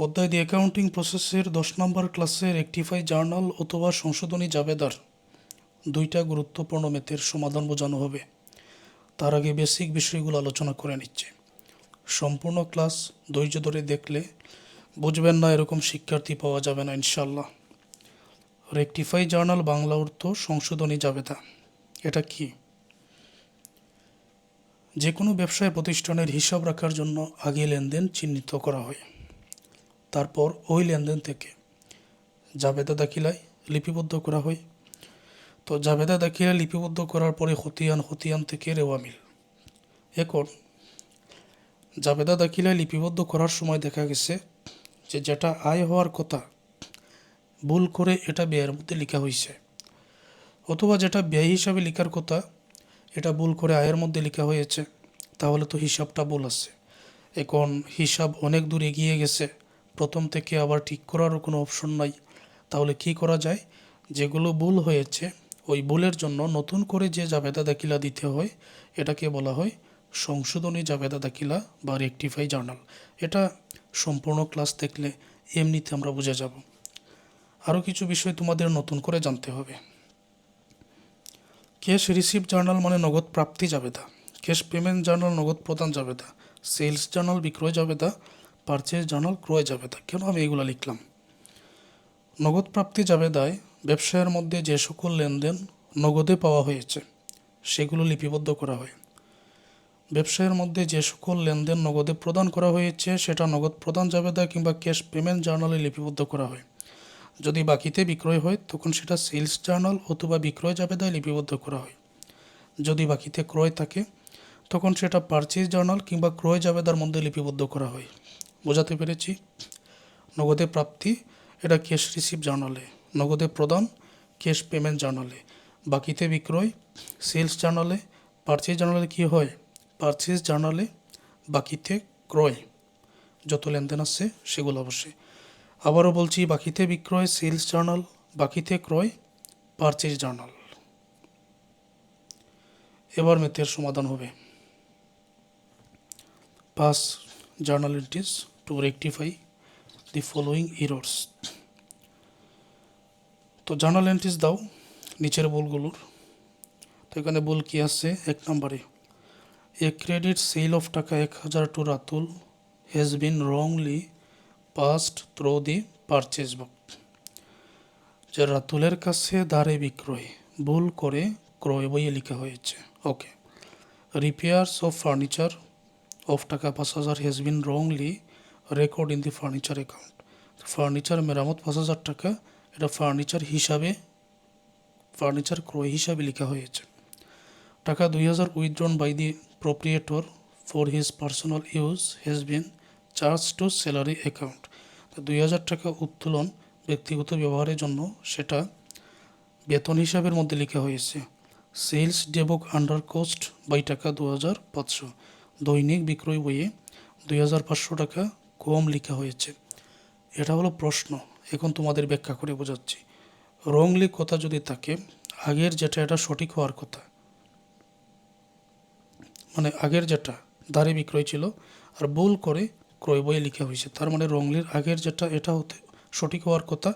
অধ্যায় দি অ্যাকাউন্টিং প্রসেসের 10 নম্বর ক্লাসে রেকটিফাই জার্নাল অথবা সংশোধনী জাবেদার দুইটা গুরুত্বপূর্ণ ম্যাথের সমাধান বোঝানো হবে। তার আগে বেসিক বিষয়গুলো আলোচনা করে নিচ্ছে। সম্পূর্ণ ক্লাস ধৈর্য ধরে দেখলে বুঝবেন না এরকম শিক্ষার্থী পাওয়া যাবে না ইনশাল্লাহ। রেকটিফাই জার্নাল বাংলা অর্থ সংশোধনী জাবেদা। এটা কি? যে কোনো ব্যবসায় প্রতিষ্ঠানের হিসাব রাখার জন্য আগে লেনদেন চিহ্নিত করা হয়, তারপর ওই লেনদেন থেকে জাবেদা দাখিলায় লিপিবদ্ধ করা হয়। তো জাবেদা দাখিলায় লিপিবদ্ধ করার পরে খতিয়ান থেকে রেওয়ামিল। এখন জাবেদা দাখিলায় লিপিবদ্ধ করার সময় দেখা গেছে যে যেটা আয় হওয়ার কথা ভুল করে এটা ব্যয়ের মধ্যে লেখা হয়েছে, অথবা যেটা ব্যয় হিসাবে লেখার কথা এটা ভুল করে আয়ের মধ্যে লেখা হয়েছে, তাহলে তো হিসাবটা ভুল আছে। এখন হিসাব অনেক দূর এগিয়ে গেছে, প্রথম থেকে আবার ঠিক করারও কোনো অপশন নাই। তাহলে কি করা যায়? যেগুলো ভুল হয়েছে ওই ভুলের জন্য নতুন করে যে জাবেদা দাখিলা দিতে হয় এটাকে বলা হয় সংশোধনী জাবেদা দাখিলা বা রেকটিফাই জার্নাল। এটা সম্পূর্ণ ক্লাস দেখলে এমনিতে আমরা বুঝে যাব। আরও কিছু বিষয় তোমাদের নতুন করে জানতে হবে। ক্যাশ রিসিভ জার্নাল মানে নগদ প্রাপ্তি জাবেদা, ক্যাশ পেমেন্ট জার্নাল নগদ প্রদান জাবেদা, সেলস জার্নাল বিক্রয় জাবেদা, পারচেজ জার্নাল ক্রয় জাবেদা। কেন আমি এগুলো লিখলাম? নগদ প্রাপ্তি জাবেদায় ব্যবসায়ের মধ্যে যে সকল লেনদেন নগদে পাওয়া হয়েছে সেগুলো লিপিবদ্ধ করা হয়। ব্যবসায়ের মধ্যে যে সকল লেনদেন নগদে প্রদান করা হয়েছে সেটা নগদ প্রদান জাবেদা কিংবা ক্যাশ পেমেন্ট জার্নালে লিপিবদ্ধ করা হয়। যদি বাকিতে বিক্রয় হয় তখন সেটা সেলস জার্নাল অথবা বিক্রয় জাবেদায় লিপিবদ্ধ করা হয়। যদি বাকিতে ক্রয় থাকে তখন সেটা পারচেজ জার্নাল কিংবা ক্রয় জাবেদার মধ্যে লিপিবদ্ধ করা হয়। বোঝাতে পেরেছি? নগদে প্রাপ্তি এটা ক্যাশ রিসিভ জার্নালে, নগদে প্রদান ক্যাশ পেমেন্ট জার্নালে, বাকিতে বিক্রয় সেলস জার্নালে, পারচেজ জার্নালে কী হয়? পারচেজ জার্নালে, বাকিতে ক্রয় যত লেনদেন আছে সেগুলো অবশ্যই। আবারও বলছি, বাকিতে বিক্রয় সেলস জার্নাল, বাকিতে ক্রয় পারচেজ জার্নাল। এবার ম্যাথের সমাধান হবে। Pass journal entries to rectify the following errors. তো জার্নাল এন্ট্রিজ দাও নিচের ভুলগুলোর। তো এখানে ভুল কী আছে? 1 নম্বরে এ ক্রেডিট সেল অফ টাকা 1000 to Ratul has been wrongly passed through the purchase book. যে রাতুলের কাছে ধারে বিক্রয় ভুল করে ক্রয় বইয়ে লেখা হয়েছে। ওকে। রিপেয়ার্স অফ ফার্নিচার অফ টাকা 5000 has been wrongly record in the furniture account. Furniture মেরামত 5000 টাকা, এটা ফার্নিচার হিসাবে, ফার্নিচার ক্রয় হিসাবে লেখা হয়েছে। টাকা 2000 withdrawn by the proprietor for his personal use has been charge to salary account. 2000 টাকা উত্তোলন ব্যক্তিগত ব্যবহারের জন্য সেটা বেতন হিসাবের মধ্যে লেখা হয়েছে। সেলস ডেবুক আন্ডার কোস্ট বাই টাকা 2500। দৈনিক বিক্রয় বইয়ে 2500 টাকা কম লেখা হয়েছে। এটা হলো প্রশ্ন, এখন তোমাদের ব্যাখ্যা করে বোঝাচ্ছি। রংলি কথা যদি থাকে, আগের যেটা এটা সঠিক হওয়ার কথা, মানে আগের যেটা ধারে বিক্রয় ছিল আর ভুল করে ক্রয় বইয়ে লেখা হয়েছে, তার মানে রংলির আগের যেটা এটা হতে সঠিক হওয়ার কথা,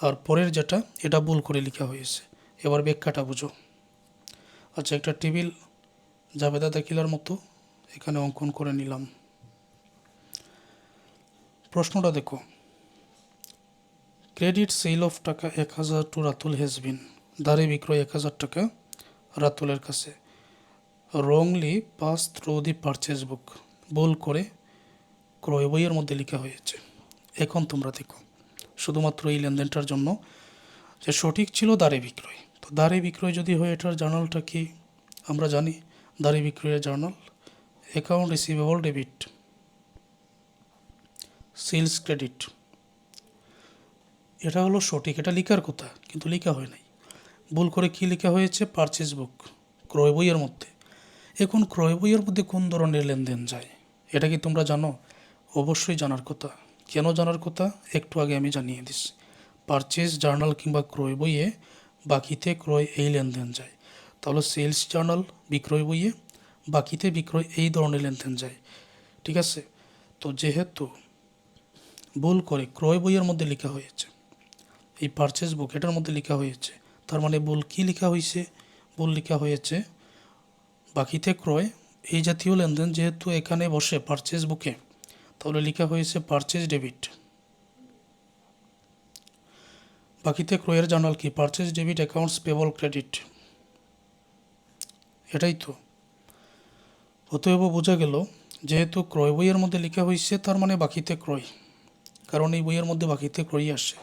আর পরের যেটা এটা ভুল করে লেখা হয়েছে। এবার ব্যাখ্যাটা বুঝো। আচ্ছা, একটা টেবিল জাবেদা দাখিলার মতো এখানে অঙ্কন করে নিলাম। প্রশ্নটা দেখো, ক্রেডিট সেল অফ টাকা 1000 টু রাতুল হ্যাজ বিন, ধারে বিক্রয় 1000 টাকা রাতুলের কাছে, wrongly pass through the purchase book, ভুল করে ক্রয় বইয়ের মধ্যে লেখা হয়েছে। এখন তোমরা দেখো, শুধুমাত্র এই লেনদেনটার জন্য যে সঠিক ছিল দাঁড়ে বিক্রয়, তো দাঁড়ে বিক্রয় যদি হয় এটার জার্নালটা কি আমরা জানি। দাঁড়ে বিক্রয়ের journal account receivable debit sales credit, এটা হলো সঠিক, এটা লেখার কথা কিন্তু লেখা হয় নাই। ভুল করে কি লেখা হয়েছে? পারচেজ বুক, ক্রয় বইয়ের মধ্যে। এখন ক্রয় বইয়ের মধ্যে কোন ধরনের লেনদেন যায় এটা কি তোমরা জানো? অবশ্যই জানার কথা। কেন জানার কথা একটু আগে আমি জানিয়ে দিচ্ছি। পারচেজ জার্নাল কিংবা ক্রয় বইয়ে বাকিতে ক্রয় এই লেনদেন যায়। তাহলে সেলস জার্নাল বিক্রয় বইয়ে বাকিতে বিক্রয় এই ধরনের লেনদেন যায়। ঠিক আছে? তো যেহেতু ভুল করে ক্রয় বইয়ের মধ্যে লেখা হয়েছে, এই পারচেজ বুক এটার মধ্যে লেখা হয়েছে। তার মানে ভুল কী লেখা হয়েছে? ভুল লেখা হয়েছে বাকিতে ক্রয় এই জাতীয় লেনদেন যেহেতু এখানে বসে পারচেজ বুকে, তাহলে লেখা হয়েছে পারচেজ ডেবিট। বাকিতে ক্রয়ের জার্নাল কি? Purchase debit accounts payable credit, এটাই তো। অতএব বোঝা গেল যেহেতু ক্রয় বইয়ের মধ্যে লেখা হয়েছে তার মানে বাকিতে ক্রয়, কারণ এই বইয়ের মধ্যে বাকিতে ক্রয় আসে।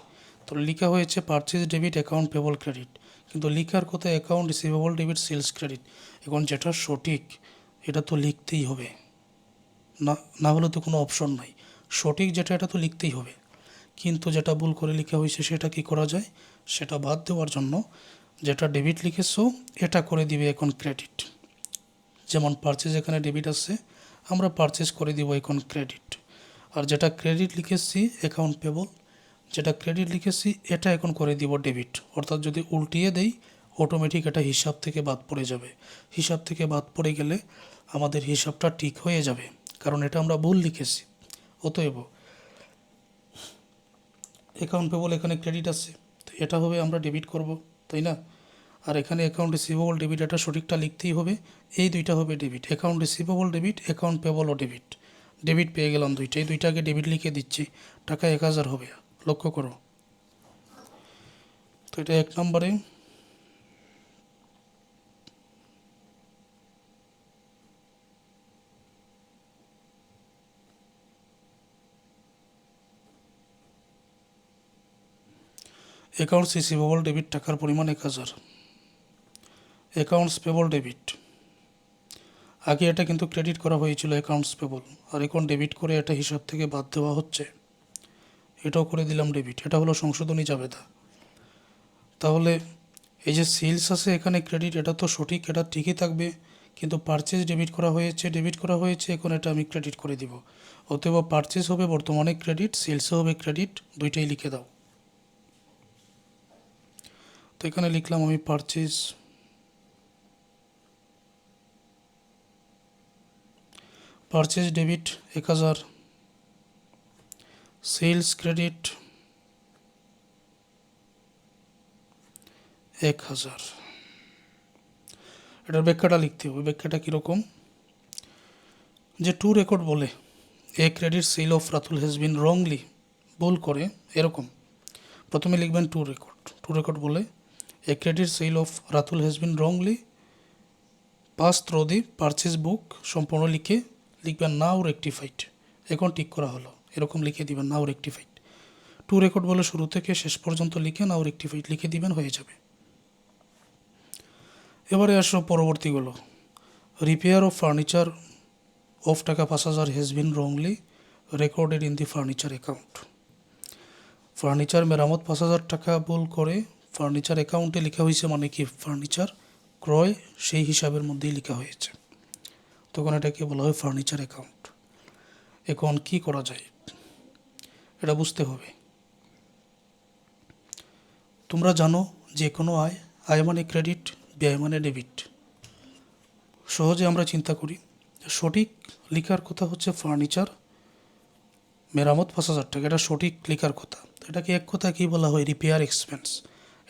তো লেখা হয়েছে purchase debit account payable credit, কিন্তু লেখার কথা account receivable debit sales credit. এখন যেটা সঠিক এটা তো লিখতেই হবে, না না হলে তো কোনো অপশন নাই। সঠিক যেটা এটা তো লিখতেই হবে, কিন্তু যেটা ভুল করে লেখা হয়েছে সেটা কি করা যায়? সেটা বাদ দেওয়ার জন্য যেটা ডেবিট লিখেছো এটা করে দিবে এখন ক্রেডিট। যেমন পারচেজ এখানে ডেবিট আছে, আমরা পারচেজ করে দিব এখন ক্রেডিট। আর যেটা ক্রেডিট লিখেছি অ্যাকাউন্ট পেবল, যেটা ক্রেডিট লিখেছি এটা এখন করে দিব ডেবিট। অর্থাৎ যদি উল্টিয়ে দেই অটোমেটিক এটা হিসাব থেকে বাদ পড়ে যাবে। হিসাব থেকে বাদ পড়ে গেলে আমাদের হিসাবটা ঠিক হয়ে যাবে, কারণ এটা আমরা ভুল লিখেছি। অতএব অ্যাকাউন্ট পেবল এখানে ক্রেডিট আছে, তো এটা হবে আমরা ডেবিট করব, তাই না? আর এখানে অ্যাকাউন্ট রিসিভেবল ডেবিট, এটা সঠিকটা লিখতেই হবে। এই দুইটা হবে debit, account receivable debit, account পেবলও ডেবিট। ডেবিট পেয়ে গেলাম দুইটা, এই দুইটাকে ডেবিট লিখে দিচ্ছি, টাকা 1000 হবে। লক্ষ্য করো, তো এটা 1 নম্বরে। অ্যাকাউন্টস রিসিভেবল ডেবিট টাকার পরিমাণ 1000। অ্যাকাউন্টস পেবল ডেবিট, আগে এটা কিন্তু ক্রেডিট করা হয়েছিল অ্যাকাউন্টস পেবল, আর এখন ডেবিট করে এটা হিসাব থেকে বাদ দেওয়া হচ্ছে, এটাও করে দিলাম ডেবিট। এটা হলো সংশোধনী জাবেদা। তাহলে এই যে সেলস আছে এখানে ক্রেডিট, এটা তো সঠিক, এটা ঠিকই থাকবে, কিন্তু পারচেজ ডেবিট করা হয়েছে, এখন এটা আমি ক্রেডিট করে দিব। অতএব পারচেজ হবে বর্তমানে ক্রেডিট, সেলসও হবে ক্রেডিট, দুইটাই লিখে দাও। তো এখানে লিখলাম আমি purchase, purchase debit 1000, sales credit 1000। এটার ব্যাখ্যাটা লিখতে হবে। ব্যাখ্যাটা কীরকম? যে টু রেকর্ড বলে a credit sale of Ratul has been wrongly, ভুল করে এরকম। প্রথমে লিখবেন টু রেকর্ড, টু রেকর্ড বলে a credit sale of Ratul has been wrongly pass through the purchase book, সম্পূর্ণ লিখে লিখবেন নাও রেকটিফাইড, এখন ঠিক করা হলো, এরকম লিখে দিবেন নাও রেকটিফাইড। টু রেকর্ড বলে শুরু থেকে শেষ পর্যন্ত লিখে নাও রেকটিফাইড লিখে দিবেন, হয়ে যাবে। এবারে আসো পরবর্তীগুলো। রিপেয়ার অফ ফার্নিচার অফ টাকা 5000 has been wrongly recorded in the furniture account. Furniture মেরামত 5000 টাকা ভুল করে ফার্নিচার অ্যাকাউন্টে লেখা হয়েছে, মানে কি ফার্নিচার ক্রয় সেই হিসাবের মধ্যেই লেখা হয়েছে, তখন এটাকে বলা হয় ফার্নিচার অ্যাকাউন্ট। এখন কি করা যায় এটা বুঝতে হবে। তোমরা জানো যে কোনো আয়, আয় মানে ক্রেডিট, ব্যয় মানে ডেবিট। সহজে আমরা চিন্তা করি, সঠিক লেখার কথা হচ্ছে ফার্নিচার মেরামত 5000 টাকা, এটা সঠিক লেখার কথা। এটাকে এক কথা কী বলা হয়? রিপেয়ার এক্সপেন্স,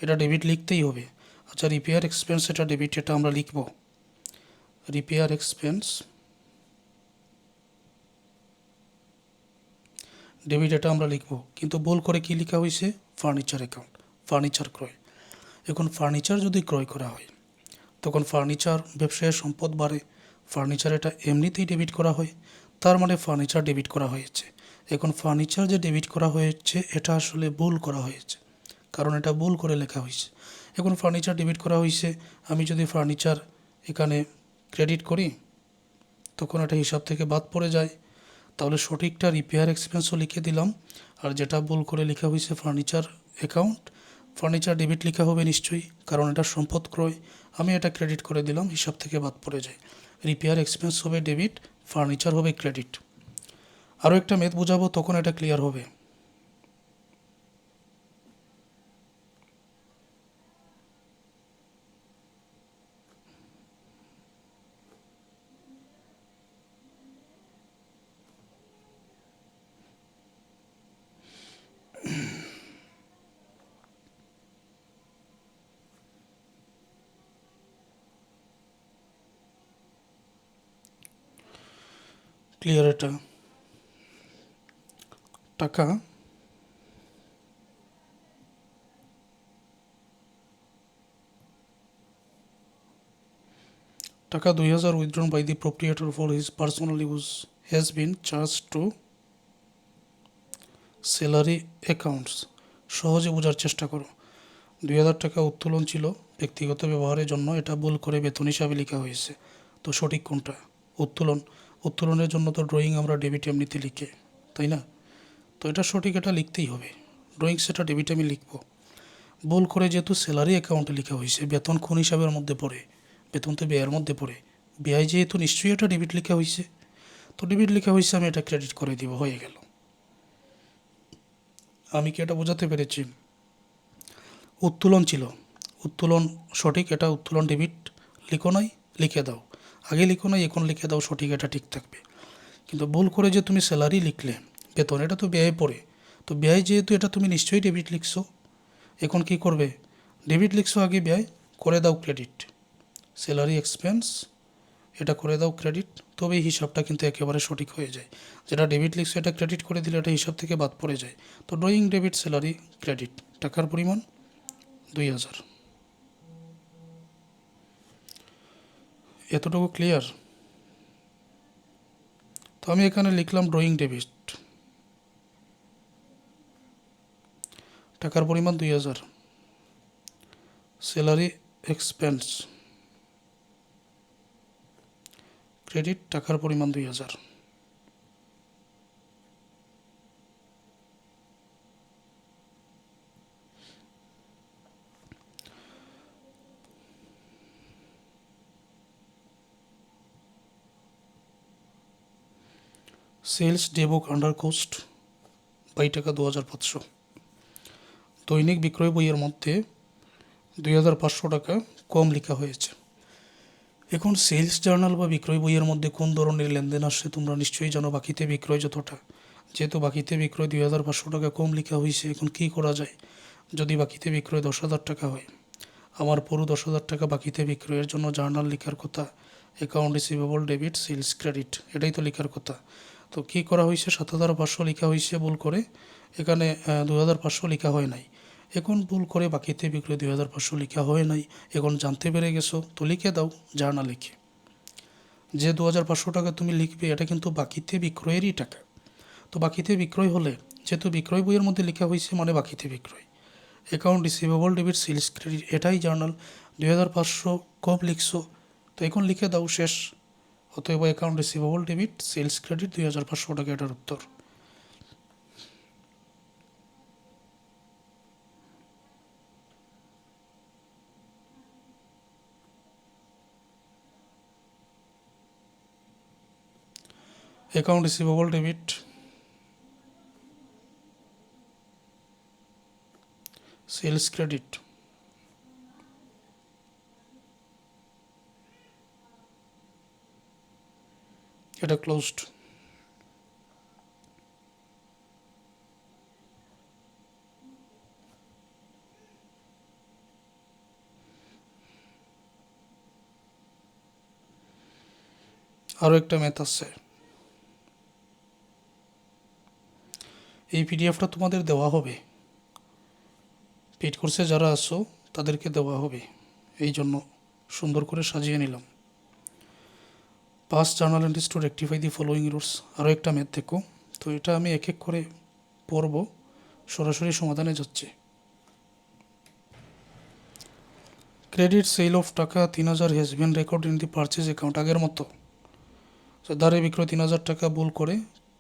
এটা ডেবিট লিখতেই হবে। আচ্ছা, রিপেয়ার এক্সপেন্স এটা ডেবিট, এটা আমরা লিখব রিপেয়ার এক্সপেন্স ডেবিট, এটা আমরা লিখব, কিন্তু ভুল করে কি লেখা হয়েছে? ফার্নিচার অ্যাকাউন্ট, ফার্নিচার ক্রয়। এখন ফার্নিচার যদি ক্রয় করা হয় তখন ফার্নিচার ব্যবসায়ের সম্পদ বাড়ে, ফার্নিচার এটা এমনিতেই ডেবিট করা হয়, তার মানে ফার্নিচার ডেবিট করা হয়েছে। এখন ফার্নিচার যে ডেবিট করা হয়েছে এটা আসলে ভুল করা হয়েছে, কারণ এটা ভুল করে লেখা হয়েছে। এখন ফার্নিচার ডেবিট করা হয়েছে, আমি যদি ফার্নিচার এখানে ক্রেডিট করি তখন এটা হিসাব থেকে বাদ পড়ে যায়, তাহলে সঠিকটা রিপেয়ার এক্সপেন্সও লিখে দিলাম, আর যেটা ভুল করে লেখা হয়েছে ফার্নিচার অ্যাকাউন্ট, ফার্নিচার ডেবিট লেখা হবে নিশ্চয়ই, কারণ এটা সম্পদ ক্রয়, আমি এটা ক্রেডিট করে দিলাম, হিসাব থেকে বাদ পড়ে যায়। রিপেয়ার এক্সপেন্স হবে ডেবিট, ফার্নিচার হবে ক্রেডিট। আরও একটা মেথ বোঝাবো, তখন এটা ক্লিয়ার হবে। ক্লিয়ার এটা? টাকা টাকা 2000 withdrawn by the proprietor for his personal use has been charged to salary accounts. সহজে বোঝার চেষ্টা করো। 2000 টাকা উত্তোলন ছিল ব্যক্তিগত ব্যবহারের জন্য, এটা ভুল করে বেতন হিসাবে লেখা হয়েছে। তো সঠিক কোনটা? উত্তোলন। উত্তোলনের জন্য তো ড্রয়িং আমরা ডেবিট এমনিতে লিখে, তাই না? তো এটা সঠিক, এটা লিখতেই হবে। ড্রয়িং সেটা ডেবিট আমি লিখবো। ভুল করে যেহেতু স্যালারি অ্যাকাউন্টে লেখা হয়েছে, বেতন কোন হিসাবের মধ্যে পড়ে? বেতন তো ব্যয়ের মধ্যে পড়ে। ব্যয় যেহেতু নিশ্চয়ই এটা ডেবিট লেখা হয়েছে, তো ডেবিট লেখা হয়েছে, আমি এটা ক্রেডিট করে দিব, হয়ে গেল। আমি কি এটা বোঝাতে পেরেছি? উত্তোলন ছিল, উত্তোলন সঠিক, এটা উত্তোলন ডেবিট। লিখো নাই, লিখে দাও। আগে লিখো নাই, এখন লিখে দাও, সঠিক, এটা ঠিক থাকবে। কিন্তু ভুল করে যে তুমি স্যালারি লিখলে, বেতন, এটা তো ব্যয় পড়ে। তো ব্যয় যেহেতু এটা তুমি নিশ্চয়ই ডেবিট লিখছো, এখন কি করবে? ডেবিট লিখছো আগে, ব্যয় করে দাও ক্রেডিট। স্যালারি এক্সপেন্স, এটা করে দাও ক্রেডিট। তবে এই হিসাবটা কিন্তু একেবারে সঠিক হয়ে যায়। যেটা ডেবিট লিখছো এটা ক্রেডিট করে দিলে এটা হিসাব থেকে বাদ পড়ে যায়। তো ড্রয়িং ডেবিট স্যালারি ক্রেডিট, টাকার পরিমাণ 2000। এতটুকু ক্লিয়ার? তো আমি এখানে লিখলাম ড্রয়িং ডেবিট, টাকার পরিমাণ 2000, স্যালারি এক্সপেন্স ক্রেডিট, টাকার পরিমাণ 2000। Sales day book under cost by টাকা 2500। দৈনিক বিক্রয় বইয়ের মধ্যে 2500 টাকা কম লেখা হয়েছে। এখন সেলস জার্নাল বা বিক্রয় বইয়ের মধ্যে কোন ধরনের লেনদেন আসছে তোমরা নিশ্চয়ই জানো। বাকিতে বিক্রয় যতটা, যেহেতু বাকিতে বিক্রয় 2500 টাকা কম লেখা হয়েছে, এখন কি করা যায়? যদি বাকিতে বিক্রয় 10,000 টাকা হয়, আমার পুরো 10,000 টাকা বাকিতে বিক্রয়ের জন্য জার্নাল লেখার কথা, account receivable debit sales credit, এটাই তো লেখার কথা। তো কী করা হয়েছে? 7,500 লেখা হয়েছে ভুল করে, এখানে 2,500 লেখা হয় নাই। এখন ভুল করে বাকিতে বিক্রয় 2,500 লেখা হয় নাই, এখন জানতে পেরে গেছো, তো লিখে দাও জার্নাল লিখে। যে 2,500 টাকা তুমি লিখবে এটা কিন্তু বাকিতে বিক্রয়েরই টাকা। তো বাকিতে বিক্রয় হলে, যেহেতু বিক্রয় বইয়ের মধ্যে লেখা হয়েছে মানে বাকিতে বিক্রয়। Account receivable debit sales credit, এটাই জার্নাল। 2,500 কম লিখছো, তো এখন লিখে দাও, শেষ। অতএব account receivable debit sales credit 2,500 টাকা, এটার উত্তর। Account receivable debit sales credit, এটা ক্লোজড। আরও একটা ম্যাথ আছে, এই পিডিএফটা তোমাদের দেওয়া হবে, পেইড কোর্সে যারা আসো তাদেরকে দেওয়া হবে, এই জন্য সুন্দর করে সাজিয়ে নিলাম। Past journal entries two rectify the following rules, আরও একটা ম্যাথ দেখো। তো এটা আমি এক এক করে পড়ব, সরাসরি সমাধানে যাচ্ছি। ক্রেডিট সেল অফ টাকা 3,000 has been record in the purchase account, আগের মতো। ধারে বিক্রয় 3,000 টাকা ভুল করে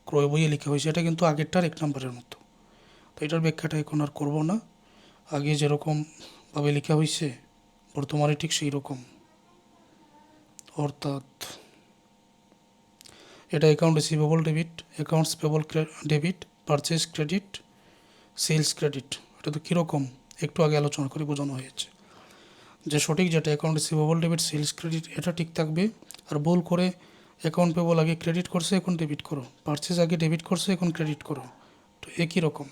ক্রয় বইয়ে লেখা হয়েছে, এটা কিন্তু আগেরটার 1 নম্বরের মতো। তো এটার ব্যাখ্যাটা এখন আর করব না। আগে যেরকমভাবে লেখা হয়েছে বর্তমানে ঠিক সেই রকম। অর্থাৎ এটা account receivable debit, accounts payable debit, purchase credit, sales credit. এটা তো কীরকম একটু আগে আলোচনা করে বোঝানো হয়েছে। যে সঠিক যেটা account receivable debit sales credit, এটা ঠিক থাকবে। আর ভুল করে অ্যাকাউন্ট পেবল আগে ক্রেডিট করছে এখন ডেবিট করো, পারচেজ আগে ডেবিট করছে এখন ক্রেডিট করো, তো একই রকম।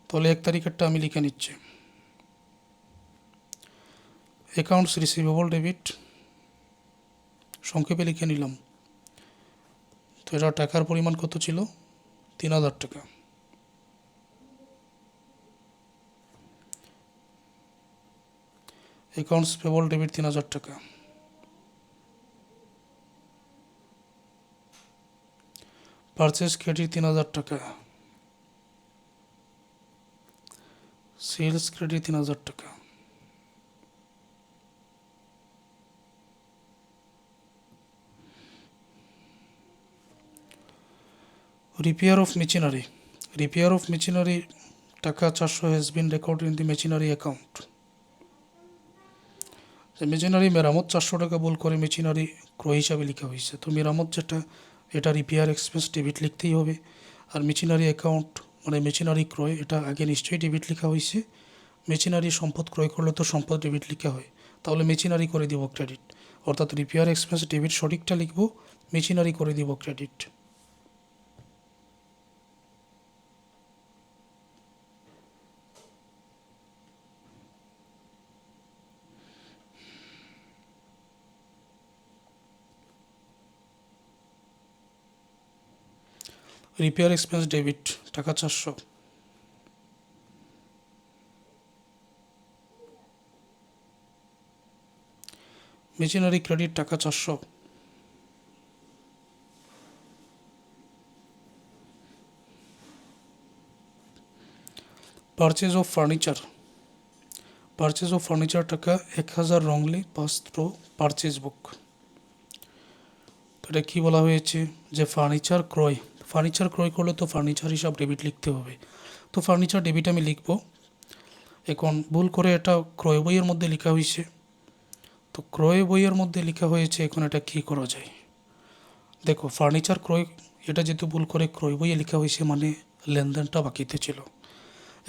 তাহলে 1 তারিখেরটা আমি লিখে নিচ্ছি। অ্যাকাউন্টস রিসিভেবল ডেবিট সংক্ষেপে লিখে নিলাম, তো এটা টাকার পরিমাণ কত ছিল? 3000 টাকা। অ্যাকাউন্টস পেবল ডেবিট 3000 টাকা। পারচেস ক্রেডিট 3000 টাকা। সেলস ক্রেডিট 3000 টাকা। Repair of machinery. Repair of machinery টাকা 400 has been record in the machinery account. Machinery মেরামত 400 টাকা বল করে মেশিনারি ক্রয় হিসাবে লেখা হয়েছে। তো মেরামত যেটা, এটা রিপেয়ার এক্সপেন্স ডেবিট লিখতেই হবে। আর মেশিনারি অ্যাকাউন্ট মানে মেশিনারি ক্রয়, এটা আগে নিশ্চয়ই ডেবিট লেখা হয়েছে। মেশিনারি সম্পদ ক্রয় করলে তো সম্পদ ডেবিট লেখা হয়, তাহলে মেশিনারি করে দিব ক্রেডিট। অর্থাৎ রিপেয়ার এক্সপেন্স ডেবিট সঠিকটা লিখব, মেশিনারি করে দিব ক্রেডিট। রিপেয়ার এক্সপেন্স ডেবিট টাকা 400। মেশিনারি ক্রেডিট টাকা 400। Purchase of furniture. Purchase of furniture টাকা 1000 রংলি পাস থ্রু পারচেজ বুক। এটা কী বলা হয়েছে যে ফার্নিচার ক্রয়, ফার্নিচার ক্রয় করলে তো ফার্নিচার হিসাব ডেবিট লিখতে হবে। তো ফার্নিচার ডেবিট আমি লিখব। এখন ভুল করে এটা ক্রয় বইয়ের মধ্যে লেখা হয়েছে, তো ক্রয় বইয়ের মধ্যে লেখা হয়েছে। এখন এটা কী করা যায়? দেখো, ফার্নিচার ক্রয় এটা যেহেতু ভুল করে ক্রয় বইয়ে লেখা হয়েছে, মানে লেনদেনটা বাকিতে ছিল।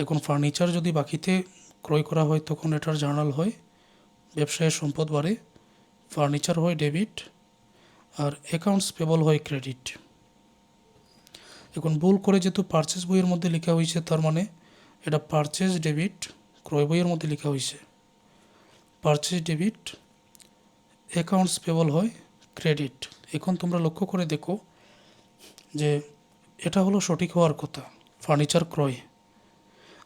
এখন ফার্নিচার যদি বাকিতে ক্রয় করা হয় তখন এটার জার্নাল হয় ব্যবসায়ের সম্পদ বাড়ে, ফার্নিচার হয় ডেবিট, আর অ্যাকাউন্টস পেবল হয় ক্রেডিট। এখন ভুল করে যেহেতু পারচেজ বইয়ের মধ্যে লেখা হয়েছে, তার মানে এটা পারচেজ ডেবিট ক্রয় বইয়ের মধ্যে লেখা হয়েছে। পারচেজ ডেবিট, অ্যাকাউন্টস পেবল হয় ক্রেডিট। এখন তোমরা লক্ষ্য করে দেখো যে এটা হলো সঠিক হওয়ার কথা, ফার্নিচার ক্রয়।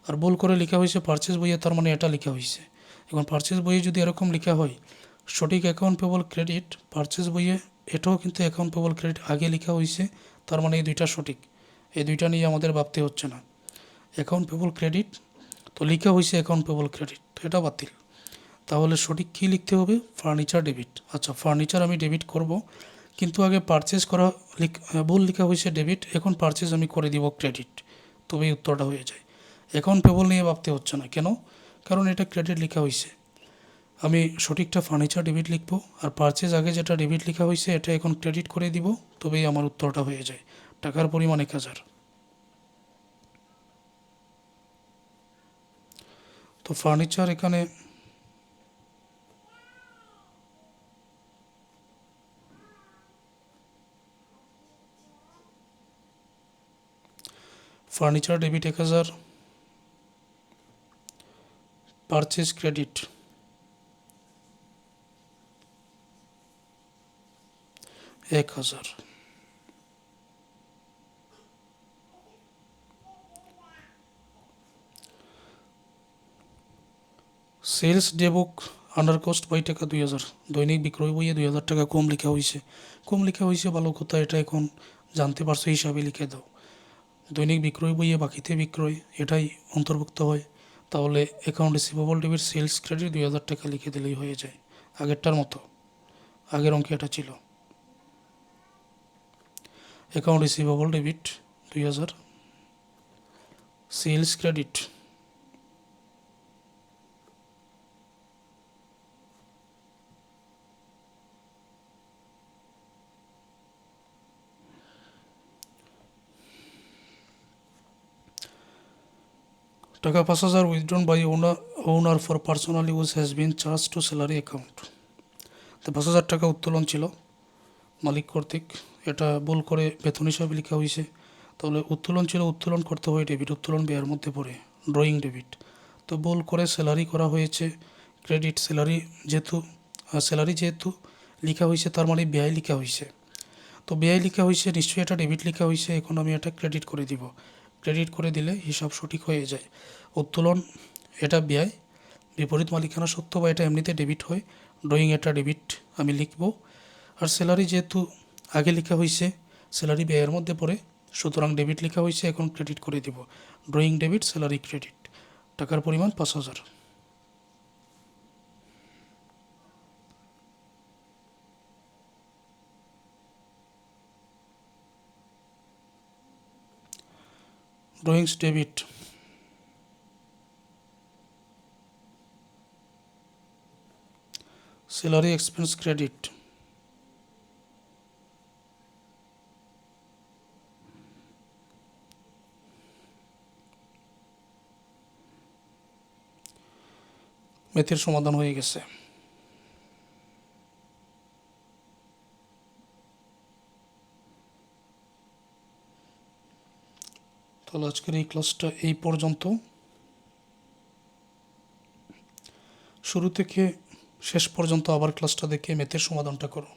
আর ভুল করে লেখা হয়েছে পারচেজ বইয়ে, তার মানে এটা লেখা হয়েছে। এখন পারচেজ বইয়ে যদি এরকম লেখা হয় সঠিক অ্যাকাউন্ট পেবল ক্রেডিট, পারচেজ বইয়ে এটাও কিন্তু অ্যাকাউন্ট পেবল ক্রেডিট আগে লেখা হয়েছে, তার মানে এই দুইটা সঠিক। এই দুইটা নিয়ে আমাদের ভাবতে হচ্ছে না। অ্যাকাউন্ট পেবল ক্রেডিট তো লেখা হয়েছে অ্যাকাউন্ট পেবল ক্রেডিট, তো এটা বাতিল। তাহলে সঠিক কী লিখতে হবে? Furniture debit. আচ্ছা, ফার্নিচার আমি ডেবিট করব, কিন্তু আগে পারচেজ করা ভুল লেখা হয়েছে ডেবিট, এখন পারচেজ আমি করে দিব ক্রেডিট, তবেই উত্তরটা হয়ে যায়। অ্যাকাউন্ট পেবল নিয়ে ভাবতে হচ্ছে না। কেন? কারণ এটা ক্রেডিট লেখা হয়েছে। আমি সঠিকটা ফার্নিচার ডেবিট লিখব, আর পারচেজ আগে যেটা ডেবিট লেখা হয়েছে এটা এখন ক্রেডিট করে দিব, তবেই আমার উত্তরটা হয়ে যায়। টাকার পরিমাণ 1000। তো ফার্নিচার এখানে furniture debit 1000, purchase credit 1000। Sales day book under cost by টাকা 2000। দৈনিক বিক্রয় বইয়ে 2000 টাকা কম লেখা হয়েছে। কম লেখা হয়েছে ভালো কথা, এটা এখন জানতে পারছো হিসাবে লিখে দাও। দৈনিক বিক্রয় বইয়ে বাকিতে বিক্রয় এটাই অন্তর্ভুক্ত হয়। তাহলে account receivable debit sales credit 2000 টাকা লিখে দিলেই হয়ে যায়, আগেরটার মতো। আগের অঙ্কে এটা ছিল account receivable debit 2000, sales credit টাকা 5000 withdrawn by owner for personal use has been charge to salary account. তো 5000 টাকা উত্তোলন ছিল মালিক কর্তৃক, এটা ভুল করে বেতন হিসাবে লেখা হয়েছে। তাহলে উত্তোলন ছিল, উত্তোলন করতে হয় ডেবিট, উত্তোলন ব্যয়ের মধ্যে পড়ে, ড্রয়িং ডেবিট। তো ভুল করে স্যালারি করা হয়েছে ক্রেডিট। স্যালারি যেহেতু লেখা হয়েছে তার মানে ব্যয় লেখা হয়েছে। তো ব্যয় লেখা হয়েছে, নিশ্চয়ই এটা ডেবিট লেখা হয়েছে, এখন আমি এটা ক্রেডিট করে দিব। ক্রেডিট করে দিলে হিসাব সঠিক হয়ে যায়। উত্তোলন এটা ব্যয়, বিপরীত মালিকানা সত্ত্ব বা এটা এমনিতে ডেবিট হয়, ড্রয়িং এটা ডেবিট আমি লিখব। আর স্যালারি যেহেতু আগে লেখা হয়েছে, স্যালারি ব্যয়ের মধ্যে পড়ে, সুতরাং ডেবিট লেখা হয়েছে, এখন ক্রেডিট করে দিব। Drawing debit, salary credit. টাকার পরিমাণ 5,000। Drawings debit, salary expense credit, ম্যাথের সমাধান হয়ে গেছে। তাহলে আজকের এই ক্লাসটা এই পর্যন্ত। শুরু থেকে শেষ পর্যন্ত আবার ক্লাসটা দেখে ম্যাথের সমাধানটা করো।